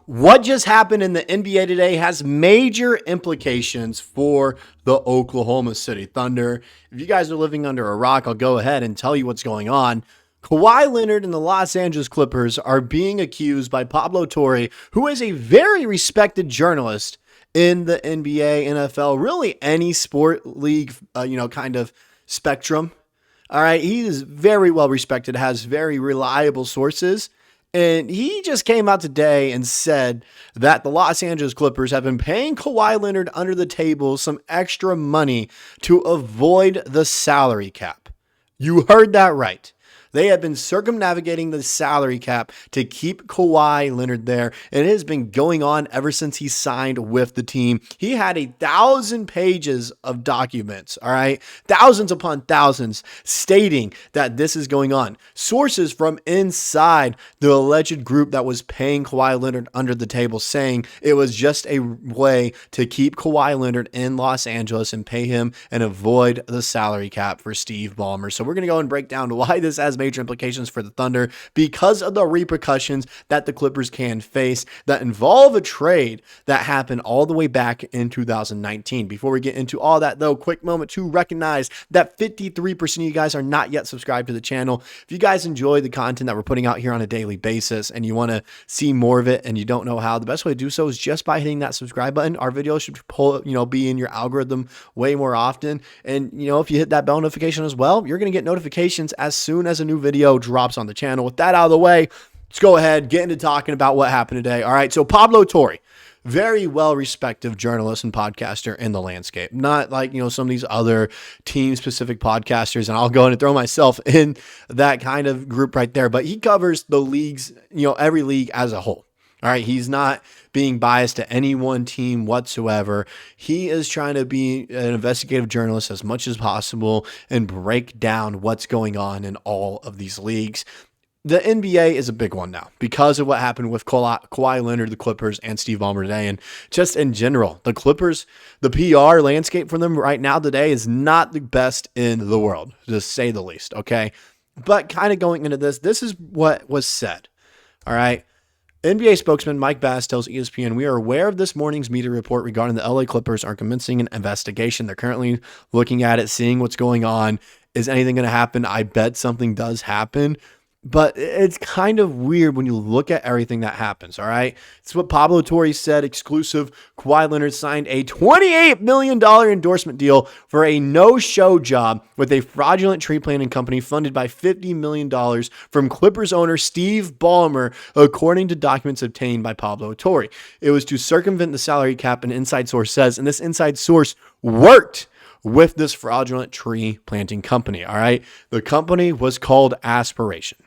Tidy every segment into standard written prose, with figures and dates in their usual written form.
What just happened in the NBA today has major implications for the Oklahoma City Thunder. If you guys are living under a rock, I'll go ahead and tell you what's going on. Kawhi Leonard and the Los Angeles Clippers are being accused by Pablo Torre, who is a very respected journalist in the NBA, NFL, really any sport league, kind of spectrum. All right. He is very well respected, has very reliable sources. And he just came out today and said that the Los Angeles Clippers have been paying Kawhi Leonard under the table some extra money to avoid the salary cap. You heard that right. They have been circumnavigating the salary cap to keep Kawhi Leonard there. And it has been going on ever since he signed with the team. He had 1,000 pages of documents, all right? Thousands upon thousands stating that this is going on. Sources from inside the alleged group that was paying Kawhi Leonard under the table saying it was just a way to keep Kawhi Leonard in Los Angeles and pay him and avoid the salary cap for Steve Ballmer. So we're going to go and break down why this has major implications for the Thunder because of the repercussions that the Clippers can face that involve a trade that happened all the way back in 2019. Before we get into all that though, quick moment to recognize that 53% of you guys are not yet subscribed to the channel. If you guys enjoy the content that we're putting out here on a daily basis and you want to see more of it and you don't know how, the best way to do so is just by hitting that subscribe button. Our videos should be in your algorithm way more often. And if you hit that bell notification as well, you're going to get notifications as soon as a new video drops on the channel. With that out of the way, let's go ahead, get into talking about what happened today. All right, so Pablo Torre, very well-respected journalist and podcaster in the landscape. Not like, some of these other team-specific podcasters, and I'll go in and throw myself in that kind of group right there, but he covers the leagues, every league as a whole. All right, he's not being biased to any one team whatsoever. He is trying to be an investigative journalist as much as possible and break down what's going on in all of these leagues. The NBA is a big one now because of what happened with Kawhi Leonard, the Clippers, and Steve Ballmer today. And just in general, the Clippers, the PR landscape for them right now today is not the best in the world, to say the least, okay? But kind of going into this is what was said, all right? NBA spokesman Mike Bass tells ESPN, "We are aware of this morning's media report regarding the LA Clippers are commencing an investigation. They're currently looking at it, seeing what's going on. Is anything going to happen? I bet something does happen." But it's kind of weird when you look at everything that happens, all right? It's what Pablo Torre said, exclusive. Kawhi Leonard signed a $28 million endorsement deal for a no-show job with a fraudulent trade planning company funded by $50 million from Clippers owner Steve Ballmer, according to documents obtained by Pablo Torre. It was to circumvent the salary cap, an inside source says, and this inside source worked with this fraudulent tree planting company, all right? The company was called Aspiration.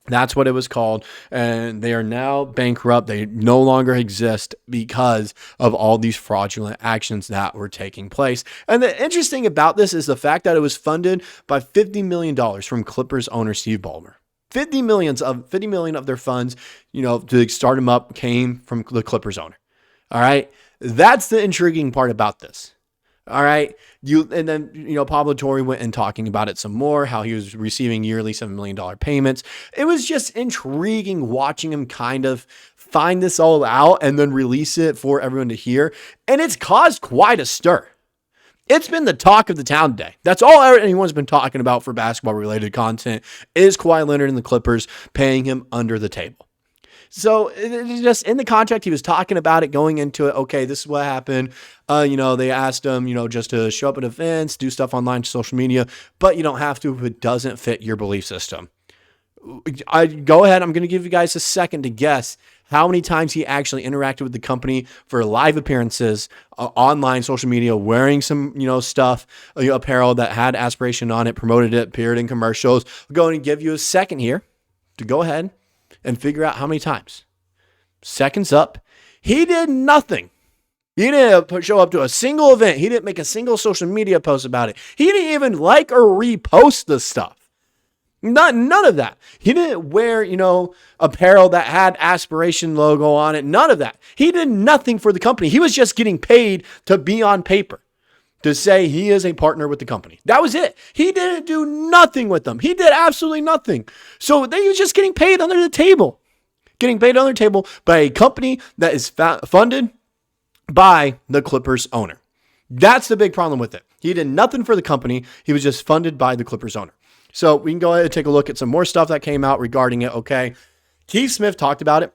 That's what it was called, and they are now bankrupt. They no longer exist because of all these fraudulent actions that were taking place. And the interesting about this is the fact that it was funded by $50 million from Clippers owner Steve Ballmer. $50 million of their funds, to start them up came from the Clippers owner. All right. That's the intriguing part about this. All right. Pablo Torre went and talking about it some more, how he was receiving yearly $7 million payments. It was just intriguing watching him kind of find this all out and then release it for everyone to hear. And it's caused quite a stir. It's been the talk of the town today. That's all anyone's been talking about for basketball related content is Kawhi Leonard and the Clippers paying him under the table. So just in the contract, he was talking about it going into it. Okay, this is what happened. They asked him, just to show up at events, do stuff online, social media, but you don't have to if it doesn't fit your belief system. Go ahead. I'm going to give you guys a second to guess how many times he actually interacted with the company for live appearances, online, social media, wearing some, stuff, apparel that had Aspiration on it, promoted it, appeared in commercials. I'm going to give you a second here to go ahead and figure out how many times. Seconds up. He did nothing. He didn't show up to a single event. He didn't make a single social media post about it. He didn't even like or repost the stuff. None of that. He didn't wear, apparel that had Aspiration logo on it. None of that. He did nothing for the company. He was just getting paid to be on paper, to say he is a partner with the company. That was it. He didn't do nothing with them. He did absolutely nothing. So they was just getting paid under the table. getting paid under the table by a company that is funded by the Clippers owner. That's the big problem with it. He did nothing for the company. He was just funded by the Clippers owner. So we can go ahead and take a look at some more stuff that came out regarding it. Okay. Keith Smith talked about it.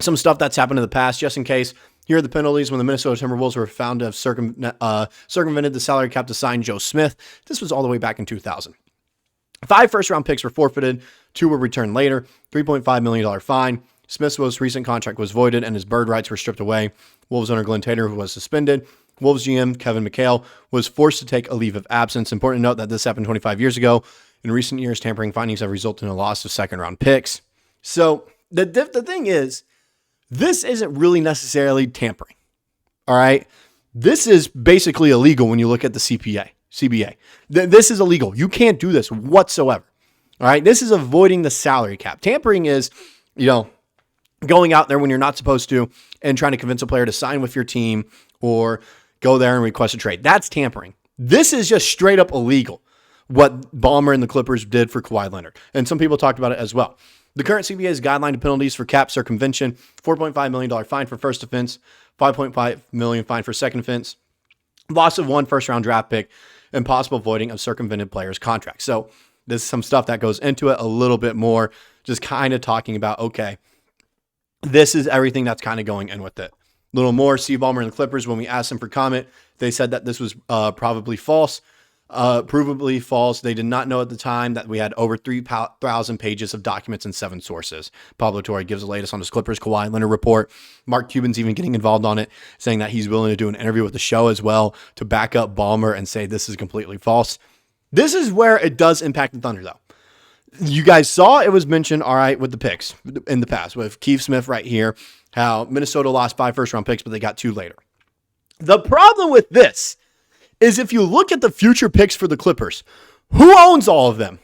Some stuff that's happened in the past, just in case. Here are the penalties when the Minnesota Timberwolves were found to have circumvented the salary cap to sign Joe Smith. This was all the way back in 2000. 5 first-round picks were forfeited. 2 were returned later. $3.5 million fine. Smith's most recent contract was voided, and his bird rights were stripped away. Wolves owner Glenn Taylor, who was suspended. Wolves GM Kevin McHale was forced to take a leave of absence. Important to note that this happened 25 years ago. In recent years, tampering findings have resulted in a loss of second-round picks. So the thing is, this isn't really necessarily tampering. All right? This is basically illegal when you look at the CBA. This is illegal. You can't do this whatsoever. All right? This is avoiding the salary cap. Tampering is, going out there when you're not supposed to and trying to convince a player to sign with your team or go there and request a trade. That's tampering. This is just straight up illegal, what Ballmer and the Clippers did for Kawhi Leonard. And some people talked about it as well. The current CBA's guideline to penalties for cap circumvention: $4.5 million fine for first offense, $5.5 million fine for second offense, loss of 1 first-round draft pick, and possible voiding of circumvented players' contracts. So there's some stuff that goes into it a little bit more, just kind of talking about, okay, this is everything that's kind of going in with it. A little more, Steve Ballmer and the Clippers, when we asked them for comment, they said that this was probably false. Provably false. They did not know at the time that we had over 3,000 pages of documents and 7 sources. Pablo Torre gives the latest on his Clippers Kawhi Leonard report. Mark Cuban's even getting involved on it, saying that he's willing to do an interview with the show as well to back up Ballmer and say this is completely false. This is where it does impact the Thunder, though. You guys saw it was mentioned, all right, with the picks in the past, with Keith Smith right here, how Minnesota lost 5 first-round picks, but they got 2 later. The problem with this is if you look at the future picks for the Clippers, who owns all of them?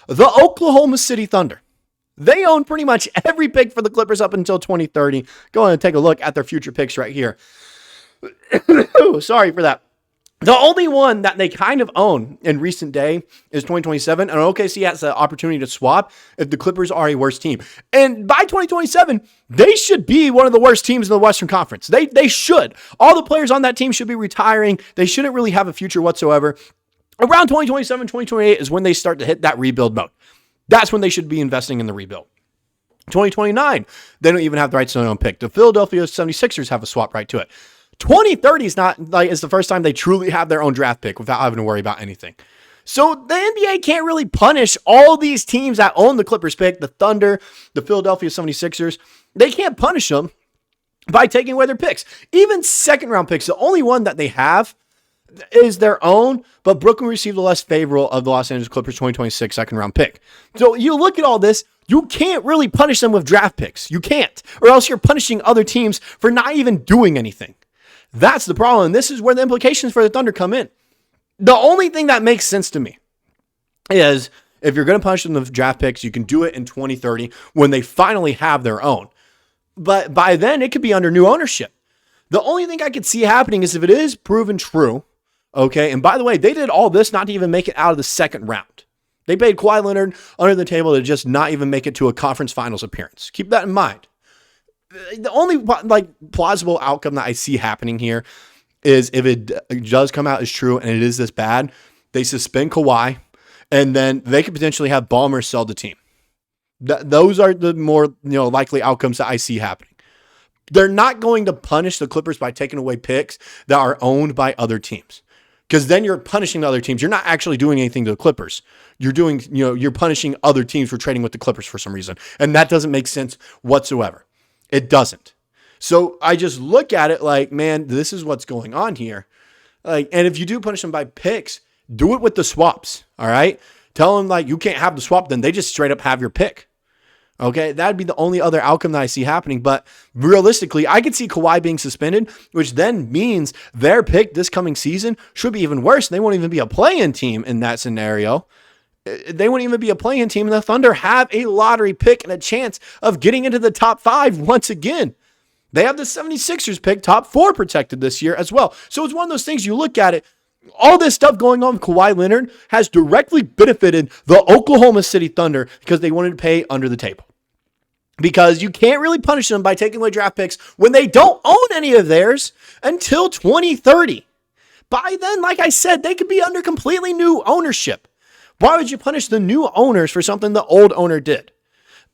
The Oklahoma City Thunder. They own pretty much every pick for the Clippers up until 2030. Go ahead and take a look at their future picks right here. Sorry for that. The only one that they kind of own in recent day is 2027, and OKC has the opportunity to swap if the Clippers are a worse team. And by 2027, they should be one of the worst teams in the Western Conference. They should. All the players on that team should be retiring. They shouldn't really have a future whatsoever. Around 2027, 2028 is when they start to hit that rebuild mode. That's when they should be investing in the rebuild. 2029, they don't even have the rights to their own pick. The Philadelphia 76ers have a swap right to it. 2030 is the first time they truly have their own draft pick without having to worry about anything. So the NBA can't really punish all these teams that own the Clippers pick, the Thunder, the Philadelphia 76ers. They can't punish them by taking away their picks. Even second-round picks, the only one that they have is their own, but Brooklyn received the less favorable of the Los Angeles Clippers 2026 second-round pick. So you look at all this, you can't really punish them with draft picks. You can't, or else you're punishing other teams for not even doing anything. That's the problem. This is where the implications for the Thunder come in. The only thing that makes sense to me is if you're going to punish them with draft picks, you can do it in 2030 when they finally have their own. But by then, it could be under new ownership. The only thing I could see happening is if it is proven true, okay, and by the way, they did all this not to even make it out of the second round. They paid Kawhi Leonard under the table to just not even make it to a conference finals appearance. Keep that in mind. The only plausible outcome that I see happening here is if it does come out as true and it is this bad, they suspend Kawhi and then they could potentially have Ballmer sell the team. Those are the more likely outcomes that I see happening. They're not going to punish the Clippers by taking away picks that are owned by other teams. Because then you're punishing the other teams. You're not actually doing anything to the Clippers. You're punishing other teams for trading with the Clippers for some reason. And that doesn't make sense whatsoever. It doesn't. So I just look at it like, man, this is what's going on here. And if you do punish them by picks, do it with the swaps. All right. Tell them you can't have the swap. Then they just straight up have your pick. Okay. That'd be the only other outcome that I see happening. But realistically, I could see Kawhi being suspended, which then means their pick this coming season should be even worse. They won't even be a play-in team in that scenario. They wouldn't even be a play-in team. And the Thunder have a lottery pick and a chance of getting into the top 5 once again. They have the 76ers pick, top 4 protected this year as well. So it's one of those things you look at it. All this stuff going on with Kawhi Leonard has directly benefited the Oklahoma City Thunder because they wanted to pay under the table. because you can't really punish them by taking away draft picks when they don't own any of theirs until 2030. By then, like I said, they could be under completely new ownership. Why would you punish the new owners for something the old owner did?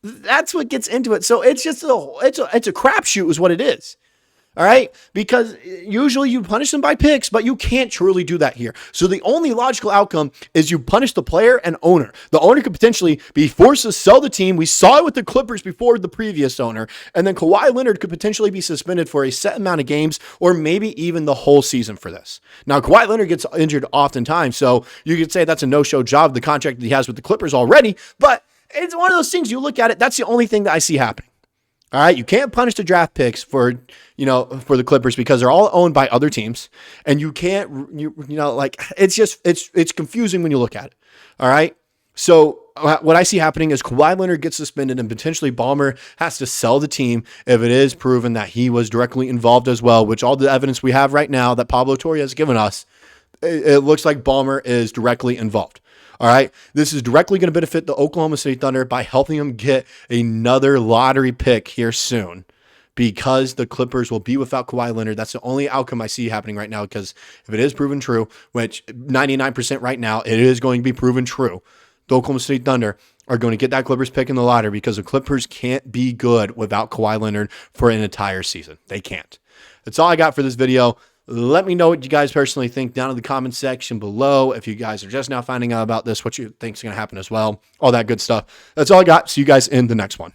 That's what gets into it. So it's just it's a crapshoot is what it is. All right, because usually you punish them by picks, but you can't truly do that here. So the only logical outcome is you punish the player and owner. The owner could potentially be forced to sell the team. We saw it with the Clippers before the previous owner. And then Kawhi Leonard could potentially be suspended for a set amount of games or maybe even the whole season for this. Now, Kawhi Leonard gets injured oftentimes, so you could say that's a no-show job, the contract that he has with the Clippers already, but it's one of those things you look at it, that's the only thing that I see happening. All right, you can't punish the draft picks for the Clippers because they're all owned by other teams, and you can't, it's confusing when you look at it. All right, so what I see happening is Kawhi Leonard gets suspended, and potentially Ballmer has to sell the team if it is proven that he was directly involved as well. Which all the evidence we have right now that Pablo Torre has given us, it looks like Ballmer is directly involved. All right, this is directly going to benefit the Oklahoma City Thunder by helping them get another lottery pick here soon because the Clippers will be without Kawhi Leonard. That's the only outcome I see happening right now because if it is proven true, which 99% right now, it is going to be proven true, the Oklahoma City Thunder are going to get that Clippers pick in the lottery because the Clippers can't be good without Kawhi Leonard for an entire season. They can't. That's all I got for this video. Let me know what you guys personally think down in the comment section below. If you guys are just now finding out about this, what you think is going to happen as well, all that good stuff. That's all I got. See you guys in the next one.